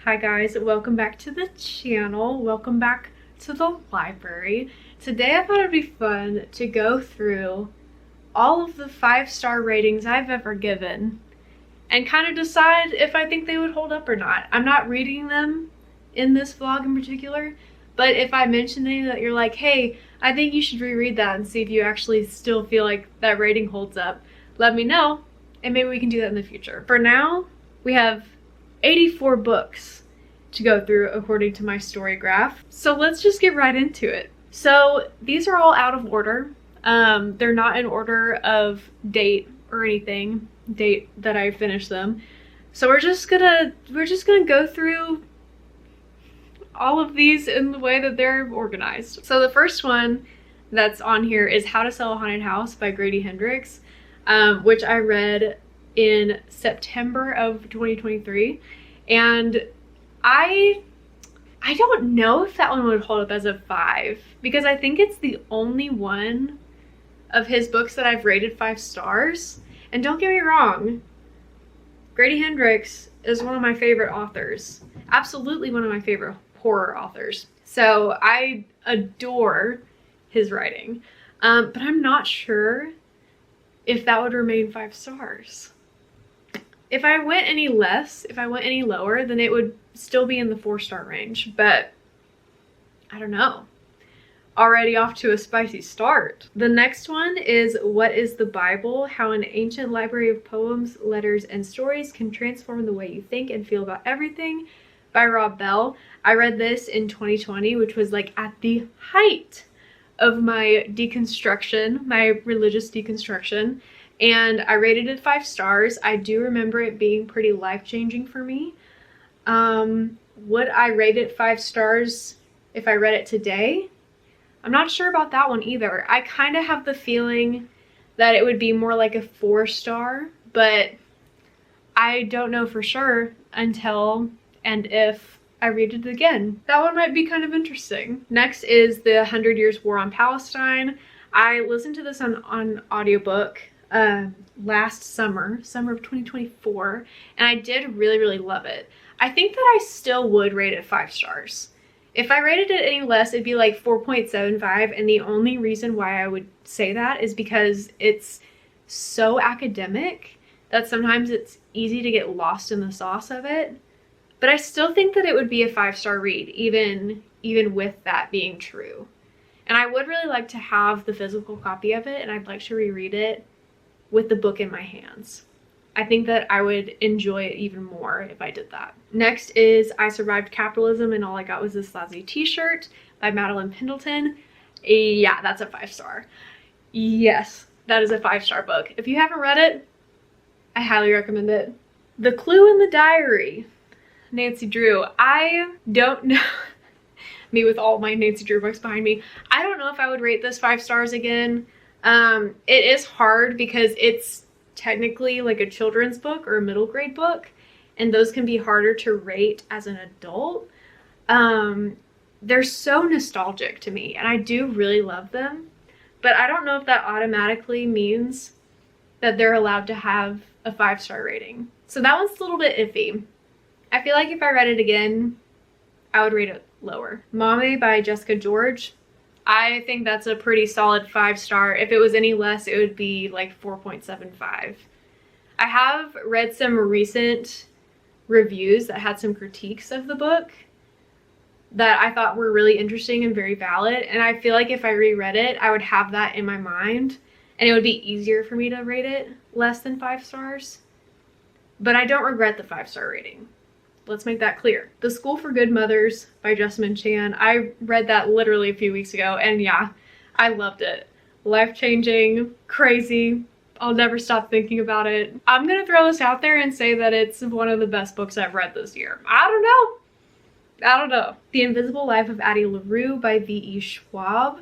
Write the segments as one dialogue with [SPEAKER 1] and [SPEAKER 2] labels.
[SPEAKER 1] Hi guys, welcome back to the channel. Welcome back to the library. Today I thought it'd be fun to go through all of the 5-star ratings I've ever given and kind of decide if I think they would hold up or not. I'm not reading them in this vlog in particular, but if I mention any that you're like, hey, I think you should reread that and see if you actually still feel like that rating holds up, let me know and maybe we can do that in the future. For now, we have 84 books to go through according to my story graph. So let's just get right into it. So these are all out of order. They're not in order of date or anything, date that I finished them. So we're just gonna go through all of these in the way that they're organized. So the first one that's on here is How to Sell a Haunted House by Grady Hendrix, which I read in September of 2023, and I don't know if that one would hold up as a 5 because I think it's the only one of his books that I've rated 5 stars. And don't get me wrong, Grady Hendrix is one of my favorite authors, absolutely one of my favorite horror authors. So I adore his writing, but I'm not sure if that would remain 5 stars. If I went any less, if I went any lower, then it would still be in the 4-star range, but I don't know. Already off to a spicy start. The next one is What is the Bible? How an Ancient Library of Poems, Letters, and Stories Can Transform the Way You Think and Feel About Everything by Rob Bell. I read this in 2020, which was like at the height of my deconstruction, my religious deconstruction. And I rated it 5 stars. I do remember it being pretty life-changing for me. Would I rate it 5 stars if I read it today? I'm not sure about that one either. I kind of have the feeling that it would be more like a 4-star, but I don't know for sure until and if I read it again. That one might be kind of interesting. Next is The 100 Years War on Palestine. I listened to this on audiobook last summer of 2024, and I did really love it. I think that I still would rate it 5 stars. If I rated it any less, it'd be like 4.75, and the only reason why I would say that is because it's so academic that sometimes it's easy to get lost in the sauce of it. But I still think that it would be a 5-star read, even with that being true. And I would really like to have the physical copy of it, and I'd like to reread it with the book in my hands. I think that I would enjoy it even more if I did that. Next is I Survived Capitalism and All I Got Was This Lousy T-Shirt by Madeline Pendleton. Yeah, that's a 5-star. Yes, that is a 5-star book. If you haven't read it, I highly recommend it. The Clue in the Diary, Nancy Drew. I don't know, me with all my Nancy Drew books behind me, I don't know if I would rate this 5 stars again. It is hard because it's technically like a children's book or a middle grade book, and those can be harder to rate as an adult. They're so nostalgic to me, and I do really love them, but I don't know if that automatically means that they're allowed to have a 5-star rating. So that one's a little bit iffy. I feel like if I read it again, I would rate it lower. Mame by Jessica George. I think that's a pretty solid 5-star. If it was any less, it would be like 4.75. I have read some recent reviews that had some critiques of the book that I thought were really interesting and very valid, and I feel like if I reread it, I would have that in my mind, and it would be easier for me to rate it less than 5 stars. But I don't regret the 5-star rating. Let's make that clear. The School for Good Mothers by Jessamine Chan. I read that literally a few weeks ago, and yeah, I loved it. Life-changing, crazy. I'll never stop thinking about it. I'm gonna throw this out there and say that it's one of the best books I've read this year. I don't know. The Invisible Life of Addie LaRue by V.E. Schwab.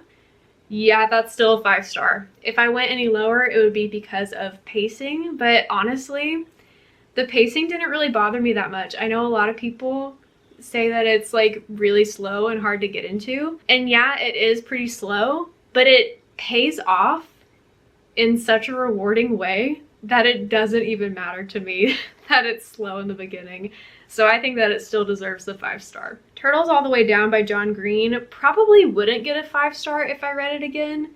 [SPEAKER 1] Yeah, that's still a 5-star. If I went any lower, it would be because of pacing, but honestly, the pacing didn't really bother me that much. I know a lot of people say that it's like really slow and hard to get into. And yeah, it is pretty slow, but it pays off in such a rewarding way that it doesn't even matter to me that it's slow in the beginning. So I think that it still deserves the 5-star. Turtles All the Way Down by John Green probably wouldn't get a 5-star if I read it again,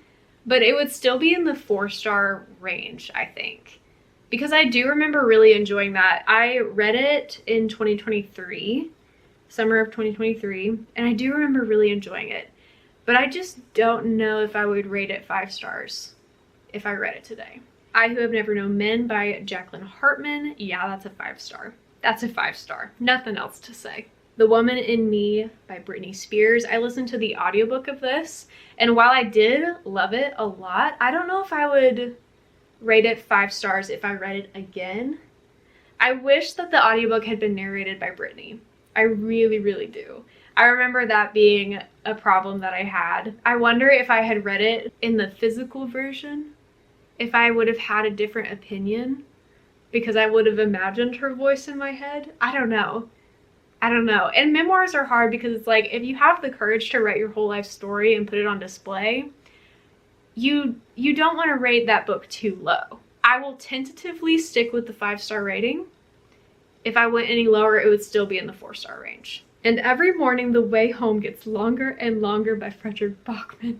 [SPEAKER 1] but it would still be in the 4-star range, I think. Because I do remember really enjoying that. I read it in 2023, summer of 2023, and I do remember really enjoying it. But I just don't know if I would rate it 5 stars if I read it today. I Who Have Never Known Men by Jacqueline Hartman. Yeah, that's a 5-star. That's a 5-star. Nothing else to say. The Woman in Me by Britney Spears. I listened to the audiobook of this, and while I did love it a lot, I don't know if I would rate it 5 stars if I read it again. I wish that the audiobook had been narrated by Britney. I really, really do. I remember that being a problem that I had. I wonder if I had read it in the physical version, if I would have had a different opinion, because I would have imagined her voice in my head. I don't know. And memoirs are hard because it's like, if you have the courage to write your whole life story and put it on display, you don't want to rate that book too low. I will tentatively stick with the 5-star rating. If I went any lower, it would still be in the 4-star range. And Every Morning the Way Home Gets Longer and Longer by Fredrik Backman.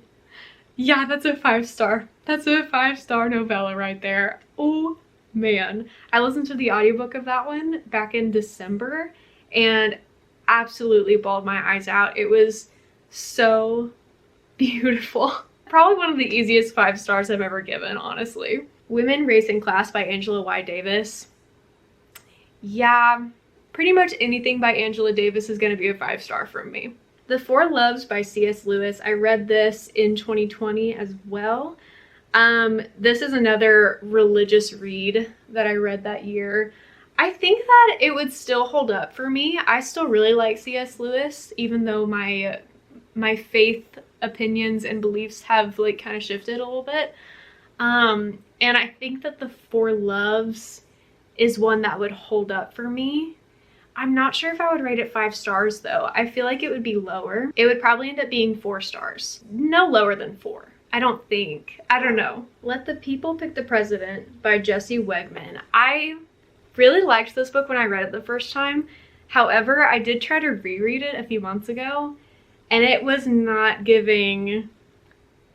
[SPEAKER 1] Yeah, that's a 5-star. That's a 5-star novella right there. Oh man. I listened to the audiobook of that one back in December and absolutely bawled my eyes out. It was so beautiful. Probably one of the easiest 5 stars I've ever given, honestly. Women, Race, and Class by Angela Y. Davis. Yeah, pretty much anything by Angela Davis is going to be a 5-star from me. The Four Loves by C.S. Lewis. I read this in 2020 as well. This is another religious read that I read that year. I think that it would still hold up for me. I still really like C.S. Lewis, even though my faith opinions and beliefs have like kind of shifted a little bit. And I think that The Four Loves is one that would hold up for me. I'm not sure if I would rate it 5 stars though. I feel like it would be lower. It would probably end up being 4 stars. No lower than 4. I don't think. I don't know. Let the People Pick the President by Jesse Wegman. I really liked this book when I read it the first time. However, I did try to reread it a few months ago, and it was not giving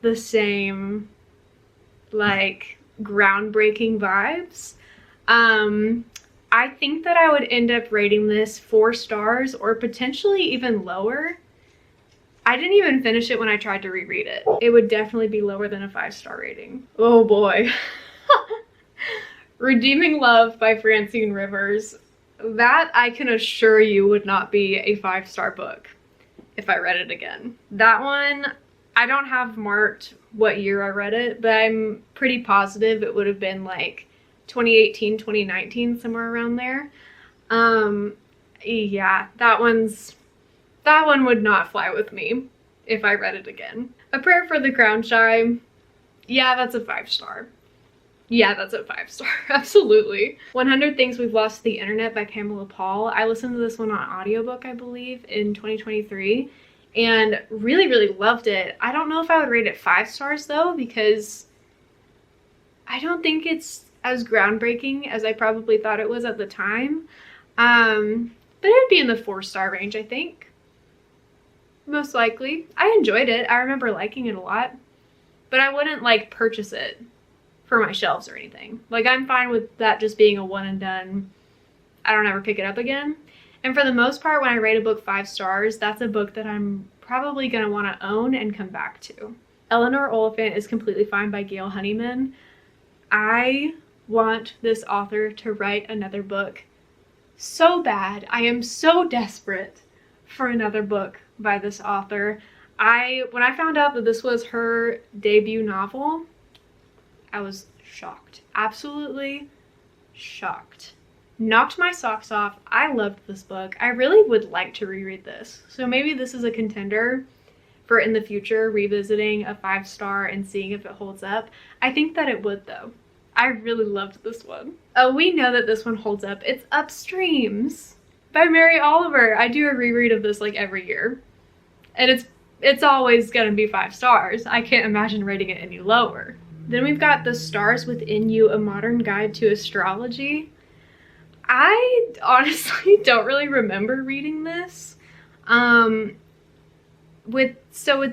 [SPEAKER 1] the same, like, groundbreaking vibes. I think that I would end up rating this 4 stars or potentially even lower. I didn't even finish it when I tried to reread it. It would definitely be lower than a 5-star rating. Oh boy. Redeeming Love by Francine Rivers. That, I can assure you, would not be a 5-star book if I read it again. That one, I don't have marked what year I read it, but I'm pretty positive it would have been like 2018, 2019, somewhere around there. Yeah, that one would not fly with me if I read it again. A Prayer for the Crown Shy. Yeah, that's a 5-star. Yeah, that's a 5-star. Absolutely. 100 Things We've Lost to the Internet by Pamela Paul. I listened to this one on audiobook, I believe, in 2023, and really, really loved it. I don't know if I would rate it 5 stars though, because I don't think it's as groundbreaking as I probably thought it was at the time. But it would be in the 4-star range, I think. Most likely. I enjoyed it. I remember liking it a lot. But I wouldn't, like, purchase it for my shelves or anything. Like, I'm fine with that just being a one and done. I don't ever pick it up again. And for the most part, when I rate a book 5 stars, that's a book that I'm probably going to want to own and come back to. Eleanor Oliphant is Completely Fine by Gail Honeyman. I want this author to write another book so bad. I am so desperate for another book by this author. When I found out that this was her debut novel, I was shocked. Absolutely shocked. Knocked my socks off. I loved this book. I really would like to reread this. So maybe this is a contender for in the future revisiting a 5-star and seeing if it holds up. I think that it would though. I really loved this one. Oh, we know that this one holds up. It's Upstreams by Mary Oliver. I do a reread of this like every year. And it's always gonna be 5 stars. I can't imagine rating it any lower. Then we've got The Stars Within You, A Modern Guide to Astrology. I honestly don't really remember reading this. With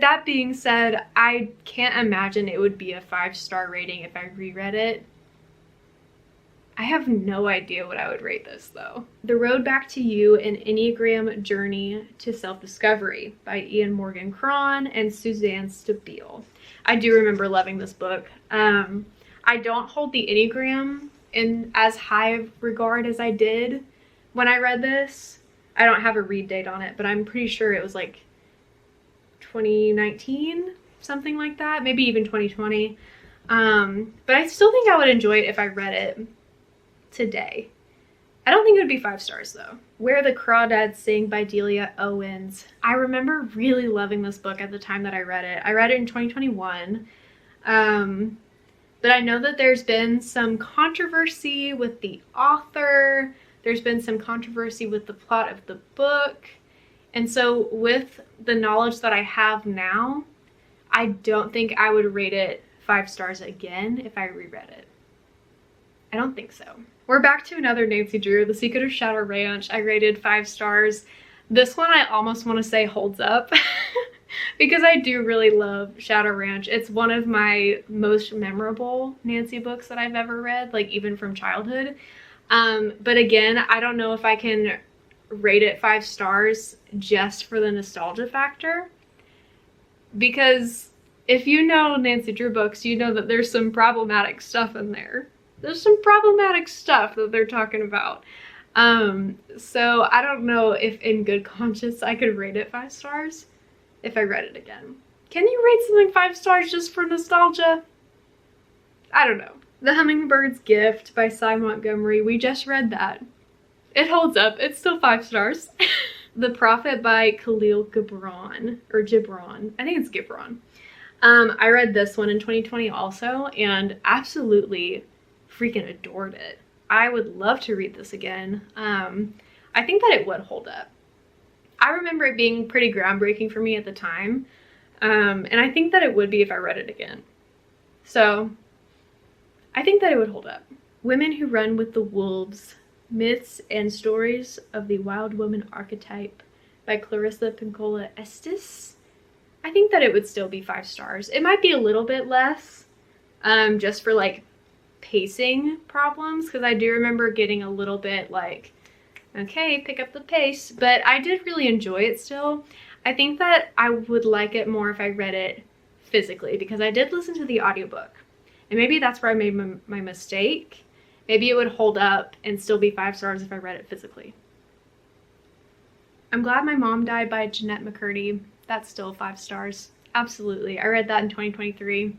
[SPEAKER 1] that being said, I can't imagine it would be a 5-star rating if I reread it. I have no idea what I would rate this though. The Road Back to You: An Enneagram Journey to Self-Discovery by Ian Morgan Cron and Suzanne Stabile. I do remember loving this book. I don't hold the Enneagram in as high of regard as I did when I read this. I don't have a read date on it, but I'm pretty sure it was like 2019, something like that, maybe even 2020. But I still think I would enjoy it if I read it today. I don't think it would be 5 stars though. Where the Crawdads Sing by Delia Owens. I remember really loving this book at the time that I read it. I read it in 2021. But I know that there's been some controversy with the author. There's been some controversy with the plot of the book. And so with the knowledge that I have now, I don't think I would rate it 5 stars again if I reread it. I don't think so. We're back to another Nancy Drew, The Secret of Shadow Ranch. I rated 5 stars. This one I almost want to say holds up because I do really love Shadow Ranch. It's one of my most memorable Nancy books that I've ever read, like even from childhood. But again, I don't know if I can rate it 5 stars just for the nostalgia factor, because if you know Nancy Drew books, you know that there's some problematic stuff in there. There's some problematic stuff that they're talking about. So I don't know if in good conscience I could rate it 5 stars if I read it again. Can you rate something 5 stars just for nostalgia? I don't know. The Hummingbird's Gift by Cy Montgomery. We just read that. It holds up. It's still 5 stars. The Prophet by Khalil Gibran. Or Gibran. I think it's Gibran. I read this one in 2020 also and absolutely freaking adored it. I would love to read this again. I think that it would hold up. I remember it being pretty groundbreaking for me at the time. And I think that it would be if I read it again. So I think that it would hold up. Women Who Run with the Wolves: Myths and Stories of the Wild Woman Archetype by Clarissa Pinkola Estes. I think that it would still be 5 stars. It might be a little bit less, just for like pacing problems, because I do remember getting a little bit like, okay, pick up the pace, but I did really enjoy it still. I think that I would like it more if I read it physically, because I did listen to the audiobook, and maybe that's where I made my mistake. Maybe it would hold up and still be 5 stars if I read it physically. I'm Glad My Mom Died by Jeanette McCurdy. That's still 5 stars. Absolutely. I read that in 2023.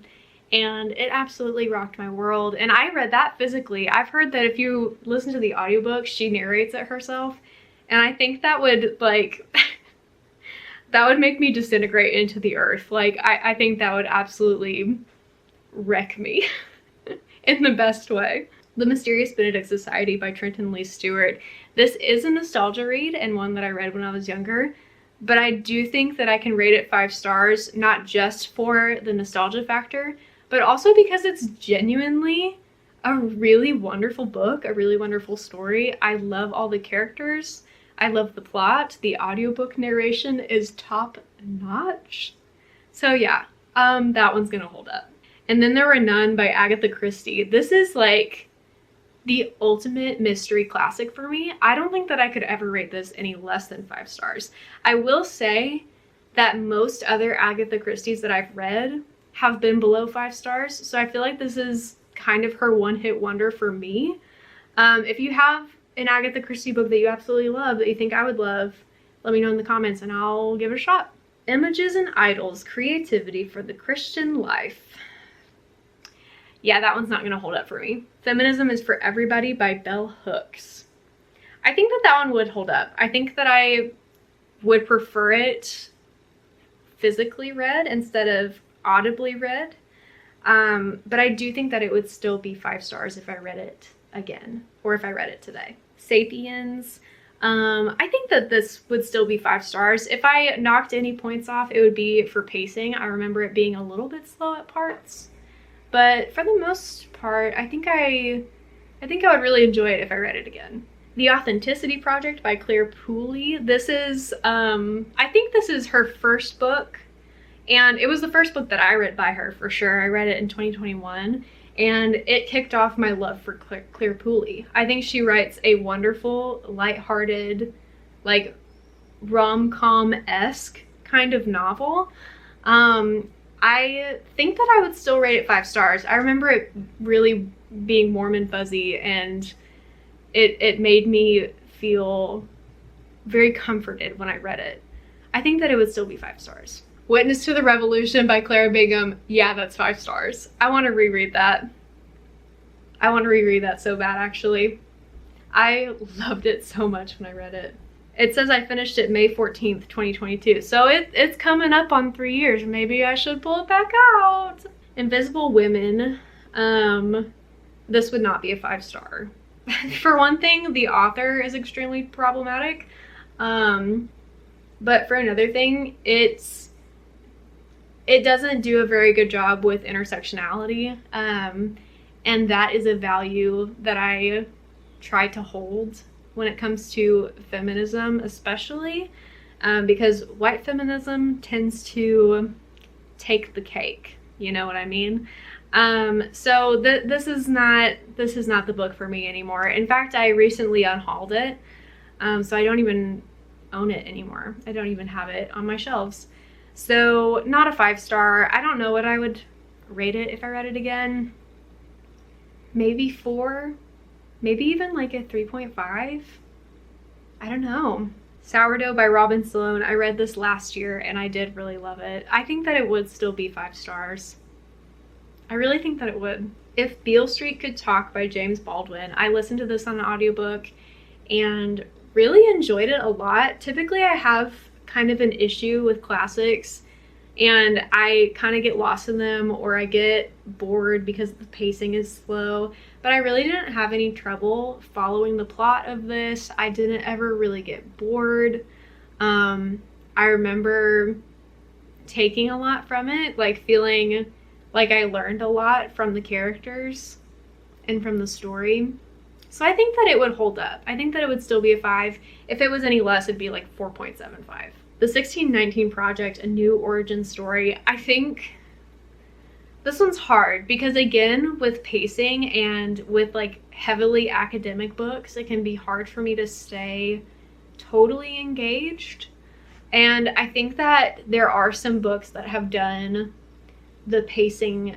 [SPEAKER 1] And it absolutely rocked my world. And I read that physically. I've heard that if you listen to the audiobook, she narrates it herself. And I think that would, like, that would make me disintegrate into the earth. Like, I think that would absolutely wreck me in the best way. The Mysterious Benedict Society by Trenton Lee Stewart. This is a nostalgia read and one that I read when I was younger. But I do think that I can rate it 5 stars, not just for the nostalgia factor, but also because it's genuinely a really wonderful book, a really wonderful story. I love all the characters. I love the plot. The audiobook narration is top notch. So yeah, that one's gonna hold up. And Then There Were None by Agatha Christie. This is like the ultimate mystery classic for me. I don't think that I could ever rate this any less than 5 stars. I will say that most other Agatha Christie's that I've read have been below 5 stars, so I feel like this is kind of her one-hit wonder for me. If you have an Agatha Christie book that you absolutely love, that you think I would love, let me know in the comments and I'll give it a shot. Images and Idols: Creativity for the Christian Life. Yeah, that one's not gonna hold up for me. Feminism is for Everybody by Bell Hooks. I think that that one would hold up. I think that I would prefer it physically read instead of audibly read. But I do think that it would still be 5 stars if I read it again, or if I read it today. Sapiens. I think that this would still be 5 stars. If I knocked any points off, it would be for pacing. I remember it being a little bit slow at parts. But for the most part, I think I would really enjoy it if I read it again. The Authenticity Project by Claire Pooley. This is, I think this is her first book, and it was the first book that I read by her for sure. I read it in 2021, and it kicked off my love for Claire Pooley. I think she writes a wonderful, lighthearted, like rom-com-esque kind of novel. I think that I would still rate it 5 stars. I remember it really being warm and fuzzy, and it made me feel very comforted when I read it. I think that it would still be 5 stars. Witness to the Revolution by Clara Bingham. Yeah, that's 5 stars. I want to reread that. I want to reread that so bad, actually. I loved it so much when I read it. It says I finished it May 14th, 2022. So it's coming up on 3 years. Maybe I should pull it back out. Invisible Women. This would not be a 5 star. For one thing, the author is extremely problematic. But for another thing, it doesn't do a very good job with intersectionality. And that is a value that I try to hold when it comes to feminism, especially because white feminism tends to take the cake. You know what I mean? So this is not the book for me anymore. In fact, I recently unhauled it, so I don't even own it anymore. I don't even have it on my shelves. So not a 5 star. I don't know what I would rate it if I read it again. Maybe 4, maybe even like a 3.5. I don't know. Sourdough by Robin Sloan. I read this last year and I did really love it. I think that it would still be 5 stars. I really think that it would. If Beale Street Could Talk by James Baldwin. I listened to this on an audiobook and really enjoyed it a lot. Typically I have kind of an issue with classics and I kind of get lost in them, or I get bored because the pacing is slow. But I really didn't have any trouble following the plot of this. I didn't ever really get bored. I remember taking a lot from it, like feeling like I learned a lot from the characters and from the story. So I think that it would hold up. I think that it would still be a 5. If it was any less, it'd be like 4.75. The 1619 Project, A New Origin Story. I think this one's hard because, again, with pacing and with like heavily academic books, it can be hard for me to stay totally engaged. And I think that there are some books that have done the pacing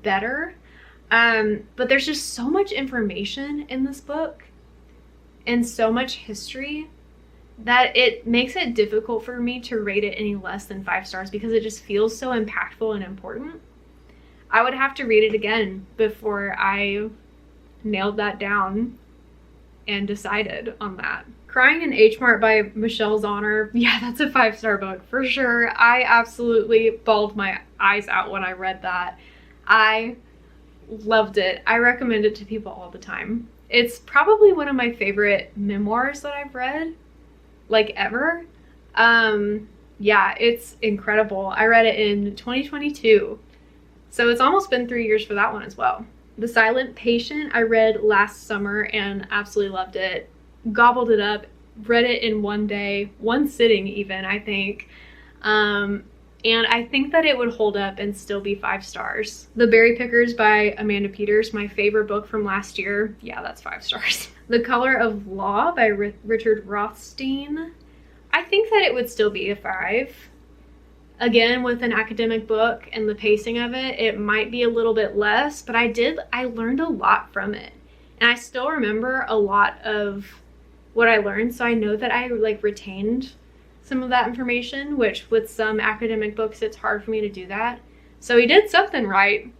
[SPEAKER 1] better. But there's just so much information in this book and so much history that it makes it difficult for me to rate it any less than 5 stars because it just feels so impactful and important. I would have to read it again before I nailed that down and decided on that. Crying in H Mart by Michelle Zauner. Yeah, that's a 5-star book for sure. I absolutely bawled my eyes out when I read that. I loved it. I recommend it to people all the time. It's probably one of my favorite memoirs that I've read, like ever. Yeah, it's incredible. I read it in 2022. So it's almost been 3 years for that one as well. The Silent Patient I read last summer and absolutely loved it. Gobbled it up, read it in one day, one sitting even, I think. And I think that it would hold up and still be 5 stars. The Berry Pickers by Amanda Peters, my favorite book from last year. Yeah, that's 5 stars. The Color of Law by Richard Rothstein. I think that it would still be a 5. Again, with an academic book and the pacing of it, it might be a little bit less, but I learned a lot from it. And I still remember a lot of what I learned, so I know that I like retained some of that information, which with some academic books, it's hard for me to do that. So he did something right.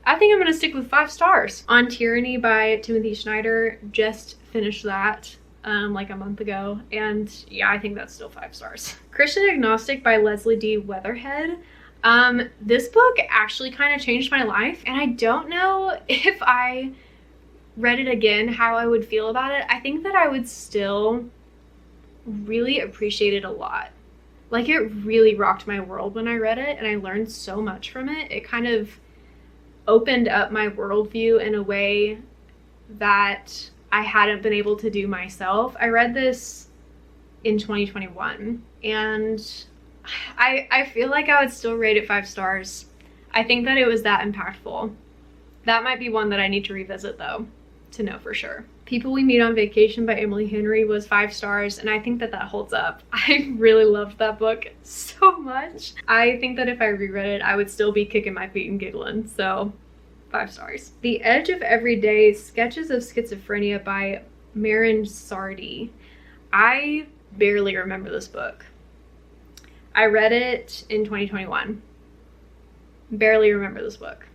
[SPEAKER 1] I think I'm gonna stick with 5 stars. On Tyranny by Timothy Schneider, just finished that like a month ago, and yeah, I think that's still 5 stars. Christian Agnostic by Leslie D. Weatherhead. This book actually kind of changed my life, and I don't know if I read it again how I would feel about it. I think that I would still really appreciate it a lot. Like, it really rocked my world when I read it, and I learned so much from it. It kind of opened up my worldview in a way that I hadn't been able to do myself. I read this in 2021, and I feel like I would still rate it 5 stars. I think that it was that impactful. That might be one that I need to revisit, though, to know for sure. People We Meet on Vacation by Emily Henry was 5 stars, and I think that that holds up. I really loved that book so much. I think that if I reread it, I would still be kicking my feet and giggling, so 5 stars. The Edge of Everyday: Sketches of Schizophrenia by Maren Sardi. I barely remember this book. I read it in 2021. Barely remember this book.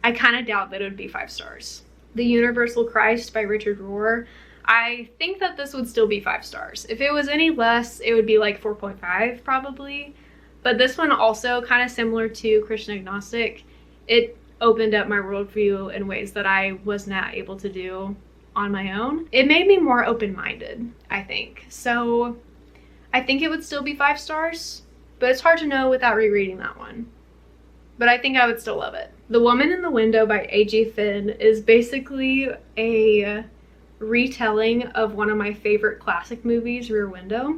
[SPEAKER 1] I kind of doubt that it would be 5 stars. The Universal Christ by Richard Rohr. I think that this would still be 5 stars. If it was any less, it would be like 4.5 probably. But this one also, kind of similar to Christian Agnostic, it opened up my worldview in ways that I was not able to do on my own. It made me more open-minded, I think. So I think it would still be 5 stars, but it's hard to know without rereading that one. But I think I would still love it. The Woman in the Window by A.J. Finn is basically a retelling of one of my favorite classic movies, Rear Window.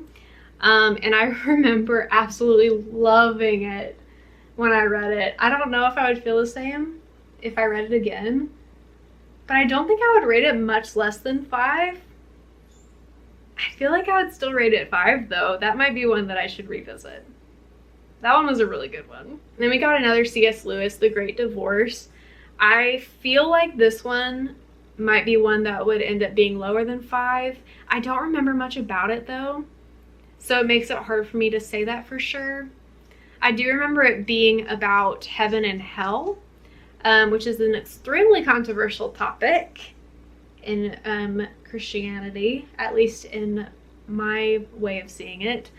[SPEAKER 1] And I remember absolutely loving it when I read it. I don't know if I would feel the same if I read it again, but I don't think I would rate it much less than 5. I feel like I would still rate it 5, though. That might be one that I should revisit. That one was a really good one. Then we got another C.S. Lewis, The Great Divorce. I feel like this one might be one that would end up being lower than 5. I don't remember much about it, though, so it makes it hard for me to say that for sure. I do remember it being about heaven and hell, which is an extremely controversial topic in Christianity, at least in my way of seeing it.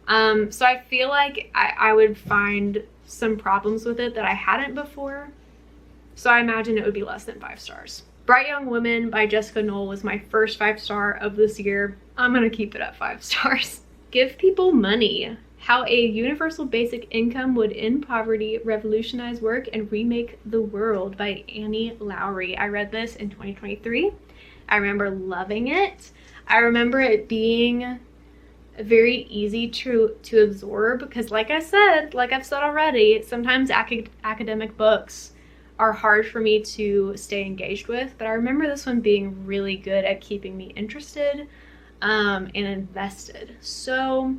[SPEAKER 1] So I feel like I would find some problems with it that I hadn't before. So I imagine it would be less than 5 stars. Bright Young Women by Jessica Knoll was my first 5-star of this year. I'm gonna keep it at 5 stars. Give People Money: How a Universal Basic Income Would End Poverty, Revolutionize Work, and Remake the World by Annie Lowrey. I read this in 2023. I remember loving it. I remember it being very easy to absorb because, like I've said already, sometimes academic books are hard for me to stay engaged with, but I remember this one being really good at keeping me interested and invested. So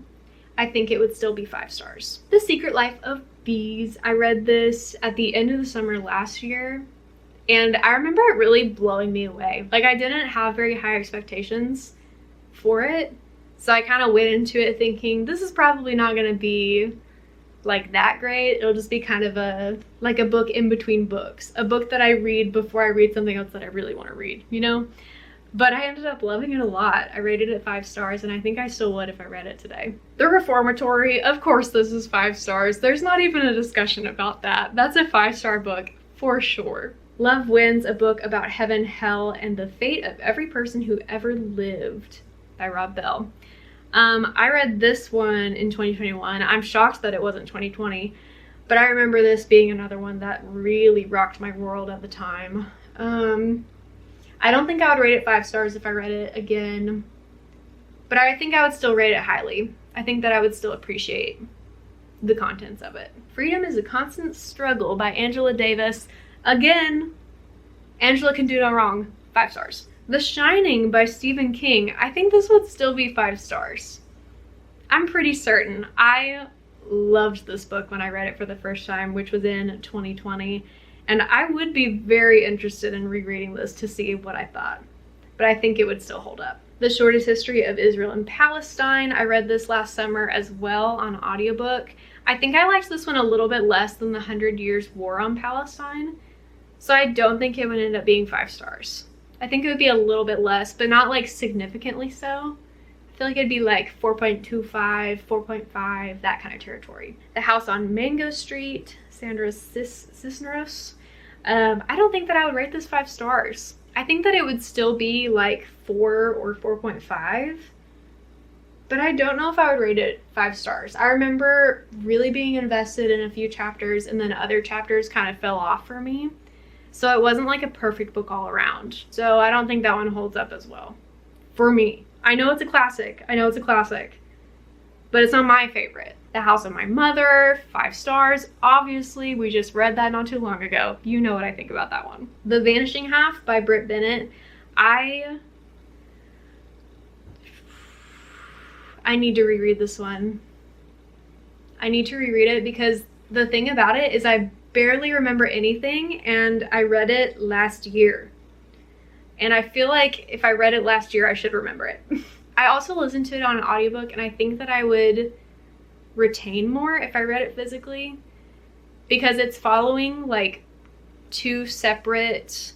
[SPEAKER 1] I think it would still be 5 stars. The Secret Life of Bees. I read this at the end of the summer last year, and I remember it really blowing me away. Like, I didn't have very high expectations for it, so I kind of went into it thinking this is probably not going to be like that great. It'll just be kind of a book in between books, a book that I read before I read something else that I really want to read, you know? But I ended up loving it a lot. I rated it 5 stars, and I think I still would if I read it today. The Reformatory, of course this is 5 stars. There's not even a discussion about that. That's a 5-star book for sure. Love Wins, a book about heaven, hell, and the fate of every person who ever lived by Rob Bell. I read this one in 2021. I'm shocked that it wasn't 2020, but I remember this being another one that really rocked my world at the time. I don't think I would rate it 5 stars if I read it again, but I think I would still rate it highly. I think that I would still appreciate the contents of it. Freedom is a Constant Struggle by Angela Davis. Again, Angela can do no wrong. 5 stars. The Shining by Stephen King. I think this would still be 5 stars. I'm pretty certain. I loved this book when I read it for the first time, which was in 2020. And I would be very interested in rereading this to see what I thought. But I think it would still hold up. The Shortest History of Israel and Palestine. I read this last summer as well on audiobook. I think I liked this one a little bit less than the 100 Years' War on Palestine. So I don't think it would end up being 5 stars. I think it would be a little bit less, but not like significantly so. I feel like it'd be like 4.25, 4.5, that kind of territory. The House on Mango Street, Sandra Cisneros. I don't think that I would rate this 5 stars. I think that it would still be like 4 or 4.5, but I don't know if I would rate it 5 stars. I remember really being invested in a few chapters, and then other chapters kind of fell off for me. So it wasn't like a perfect book all around. So I don't think that one holds up as well for me. I know it's a classic. I know it's a classic, but it's not my favorite. The House of My Mother, 5 stars. Obviously, we just read that not too long ago. You know what I think about that one. The Vanishing Half by Brit Bennett. I need to reread this one. I need to reread it because the thing about it is I barely remember anything, and I read it last year. And I feel like if I read it last year, I should remember it. I also listened to it on an audiobook, and I think that I would retain more if I read it physically because it's following like 2 separate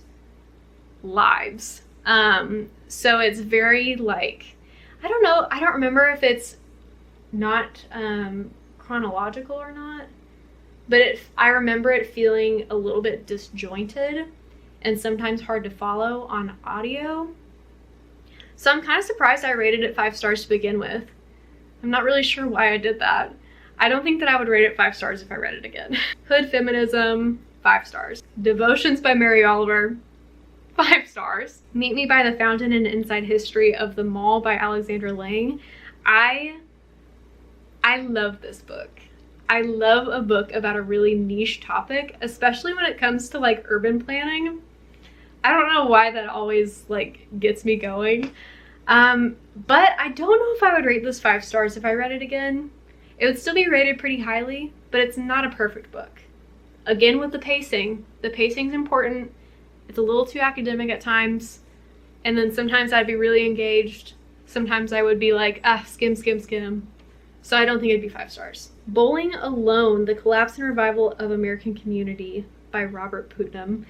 [SPEAKER 1] lives. So it's very like, I don't know, I don't remember if it's not chronological or not, but I remember it feeling a little bit disjointed and sometimes hard to follow on audio. So I'm kind of surprised I rated it 5 stars to begin with. I'm not really sure why I did that. I don't think that I would rate it 5 stars if I read it again. Hood Feminism, 5 stars. Devotions by Mary Oliver, 5 stars. Meet Me by the Fountain, An Inside History of the Mall by Alexandra Lang. I love this book. I love a book about a really niche topic, especially when it comes to like urban planning. I don't know why that always like gets me going. But I don't know if I would rate this 5 stars if I read it again. It would still be rated pretty highly, but it's not a perfect book. Again, with the pacing. The pacing's important. It's a little too academic at times. And then sometimes I'd be really engaged. Sometimes I would be like, skim, skim, skim. So I don't think it'd be 5 stars. Bowling Alone, The Collapse and Revival of American Community by Robert Putnam.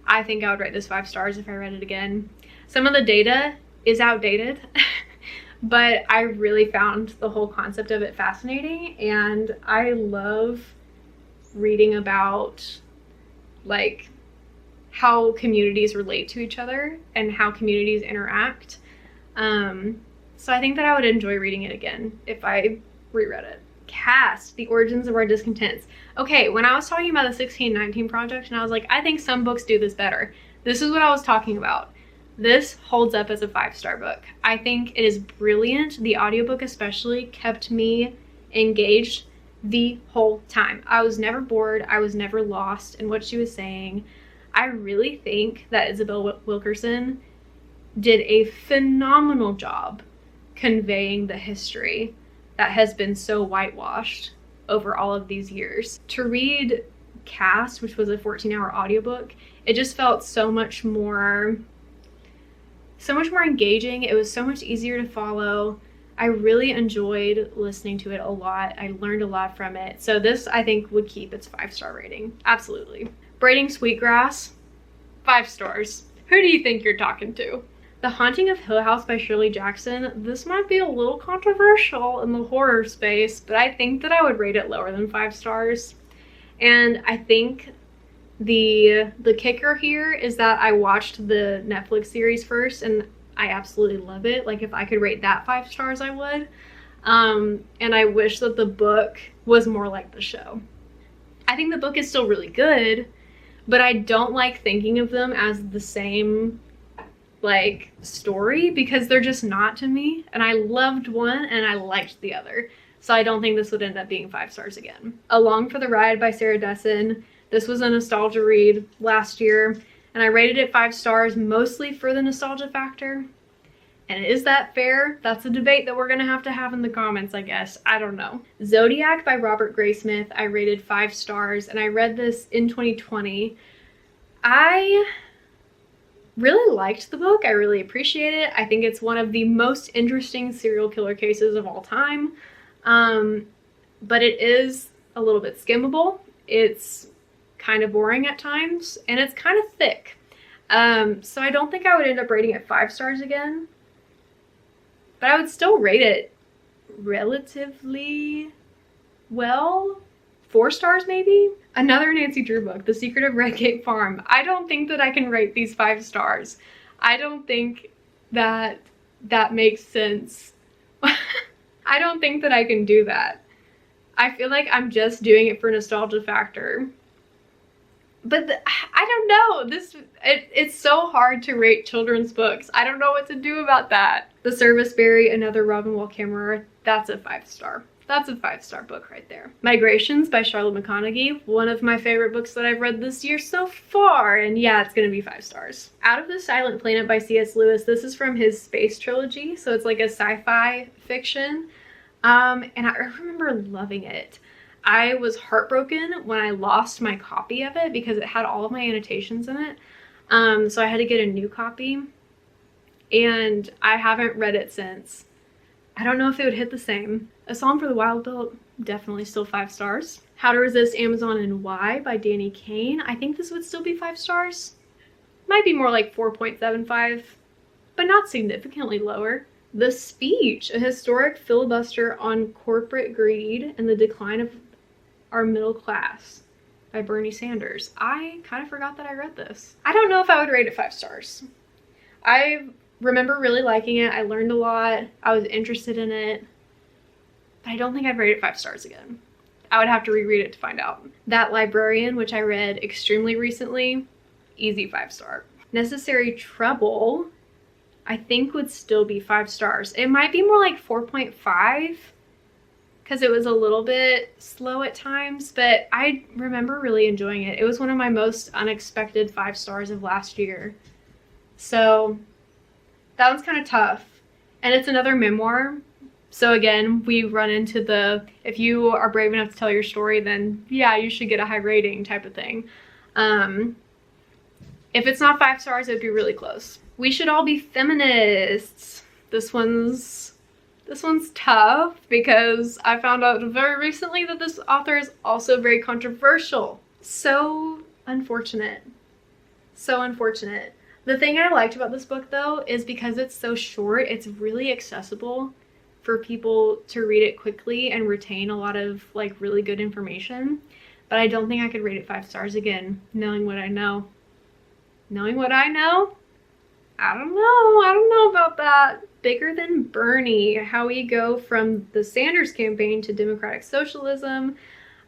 [SPEAKER 1] I think I would rate this 5 stars if I read it again. Some of the data is outdated, but I really found the whole concept of it fascinating, and I love reading about like how communities relate to each other and how communities interact. So I think that I would enjoy reading it again if I reread it. Caste, The Origins of Our Discontents. Okay, when I was talking about the 1619 Project and I was like, I think some books do this better, this is what I was talking about. This holds up as a 5-star book. I think it is brilliant. The audiobook especially kept me engaged the whole time. I was never bored. I was never lost in what she was saying. I really think that Isabel Wilkerson did a phenomenal job conveying the history that has been so whitewashed over all of these years. To read Caste, which was a 14-hour audiobook, it just felt so much more engaging. It was so much easier to follow. I really enjoyed listening to it a lot. I learned a lot from it. So this, I think, would keep its 5-star rating. Absolutely. Braiding Sweetgrass, 5 stars. Who do you think you're talking to? The Haunting of Hill House by Shirley Jackson. This might be a little controversial in the horror space, but I think that I would rate it lower than 5 stars. And I think the kicker here is that I watched the Netflix series first, and I absolutely love it. Like, if I could rate that 5 stars, I would. And I wish that the book was more like the show. I think the book is still really good, but I don't like thinking of them as the same like story because they're just not to me. And I loved one and I liked the other. So I don't think this would end up being 5 stars again. Along for the Ride by Sarah Dessen. This was a nostalgia read last year, and I rated it 5 stars mostly for the nostalgia factor. And is that fair? That's a debate that we're gonna have to have in the comments, I guess. I don't know. Zodiac by Robert Graysmith, I rated 5 stars, and I read this in 2020. I really liked the book. I really appreciate it. I think it's one of the most interesting serial killer cases of all time. But it is a little bit skimmable. It's kind of boring at times, and it's kind of thick. So I don't think I would end up rating it 5 stars again, but I would still rate it relatively well. 4 stars maybe? Another Nancy Drew book, The Secret of Redgate Farm. I don't think that I can rate these 5 stars. I don't think that that makes sense. I don't think that I can do that. I feel like I'm just doing it for nostalgia factor. But I don't know. It's so hard to rate children's books. I don't know what to do about that. The Service Berry, another Robin Wall Kimmerer, that's a 5-star. That's a 5-star book right there. Migrations by Charlotte McConaughey, one of my favorite books that I've read this year so far, and yeah, it's gonna be 5 stars. Out of the Silent Planet by C.S. Lewis, this is from his space trilogy, so it's like a sci-fi fiction, and I remember loving it. I was heartbroken when I lost my copy of it because it had all of my annotations in it, so I had to get a new copy, and I haven't read it since. I don't know if it would hit the same. A Song for the Wild Built, definitely still 5 stars. How to Resist Amazon and Why by Danny Kane. I think this would still be 5 stars. Might be more like 4.75, but not significantly lower. The Speech, a historic filibuster on corporate greed and the decline of our middle class by Bernie Sanders. I kind of forgot that I read this. I don't know if I would rate it 5 stars. I remember really liking it. I learned a lot. I was interested in it. But I don't think I'd rate it 5 stars again. I would have to reread it to find out. That Librarian, which I read extremely recently, easy 5-star. Necessary Trouble, I think would still be 5 stars. It might be more like 4.5 because it was a little bit slow at times, but I remember really enjoying it. It was one of my most unexpected 5 stars of last year. So that one's kind of tough. And it's another memoir. So again, we run into the, if you are brave enough to tell your story, then yeah, you should get a high rating type of thing. If it's not 5 stars, it would be really close. We Should All Be Feminists. This one's tough because I found out very recently that this author is also very controversial. So unfortunate. So unfortunate. The thing I liked about this book though is because it's so short, it's really accessible for people to read it quickly and retain a lot of like really good information. But I don't think I could rate it 5 stars again, knowing what I know. Knowing what I know? I don't know about that. Bigger Than Bernie, how we go from the Sanders campaign to democratic socialism.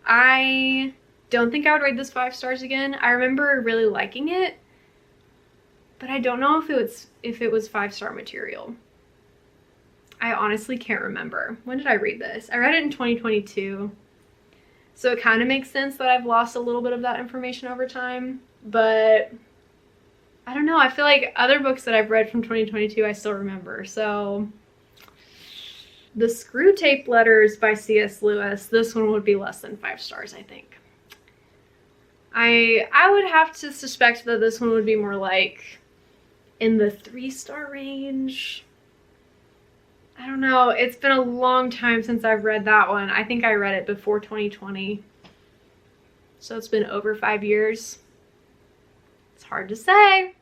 [SPEAKER 1] I don't think I would rate this 5 stars again. I remember really liking it, but I don't know if it was 5-star material. I honestly can't remember. When did I read this? I read it in 2022. So it kind of makes sense that I've lost a little bit of that information over time, but I don't know. I feel like other books that I've read from 2022 I still remember. So The Screwtape Letters by C.S. Lewis. This one would be less than 5 stars, I think. I would have to suspect that this one would be more like in the 3-star range. I don't know. It's been a long time since I've read that one. I think I read it before 2020. So it's been over 5 years. It's hard to say.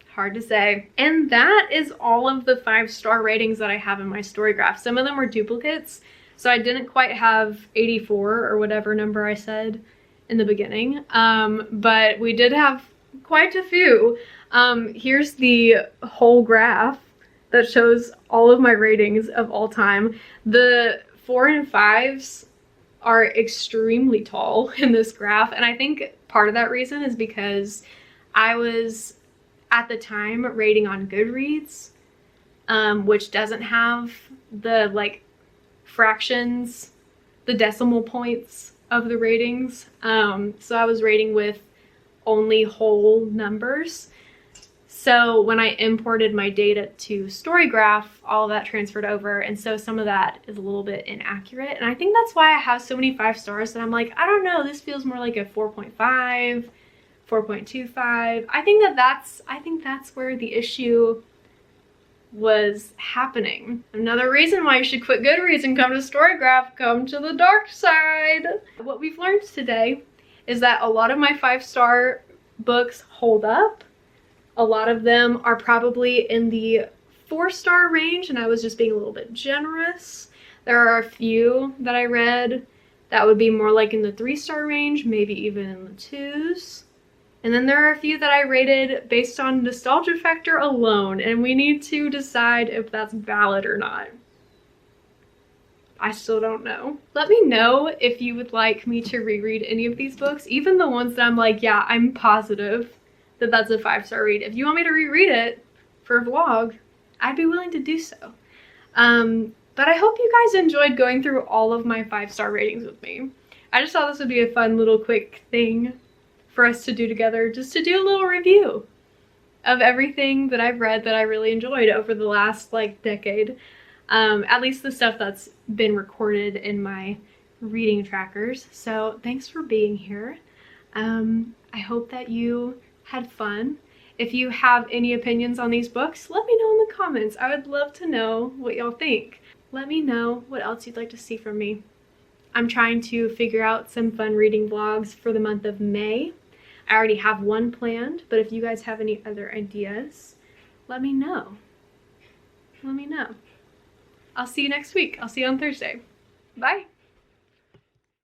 [SPEAKER 1] Hard to say. And that is all of the 5-star ratings that I have in my Storygraph. Some of them were duplicates, so I didn't quite have 84 or whatever number I said in the beginning. But we did have quite a few. Here's the whole graph that shows all of my ratings of all time. The 4 and 5s are extremely tall in this graph, and I think part of that reason is because I was at the time rating on Goodreads, which doesn't have the like fractions, the decimal points of the ratings. So I was rating with only whole numbers. So when I imported my data to Storygraph, all of that transferred over, and so some of that is a little bit inaccurate. And I think that's why I have so many 5 stars that I'm like, I don't know, this feels more like a 4.5, 4.25. I think that's where the issue was happening. Another reason why you should quit Goodreads and come to Storygraph, come to the dark side. What we've learned today is that a lot of my 5-star books hold up. A lot of them are probably in the 4-star range, and I was just being a little bit generous. There are a few that I read that would be more like in the 3-star range, maybe even in the 2s. And then there are a few that I rated based on nostalgia factor alone, and we need to decide if that's valid or not. I still don't know. Let me know if you would like me to reread any of these books, even the ones that I'm like, yeah, I'm positive that that's a 5-star read. If you want me to reread it for a vlog, I'd be willing to do so. But I hope you guys enjoyed going through all of my 5-star ratings with me. I just thought this would be a fun little quick thing for us to do together, just to do a little review of everything that I've read that I really enjoyed over the last like decade. At least the stuff that's been recorded in my reading trackers. So thanks for being here. I hope that you had fun. If you have any opinions on these books, let me know in the comments. I would love to know what y'all think. Let me know what else you'd like to see from me. I'm trying to figure out some fun reading vlogs for the month of May. I already have one planned, but if you guys have any other ideas, let me know. Let me know. I'll see you next week. I'll see you on Thursday. Bye.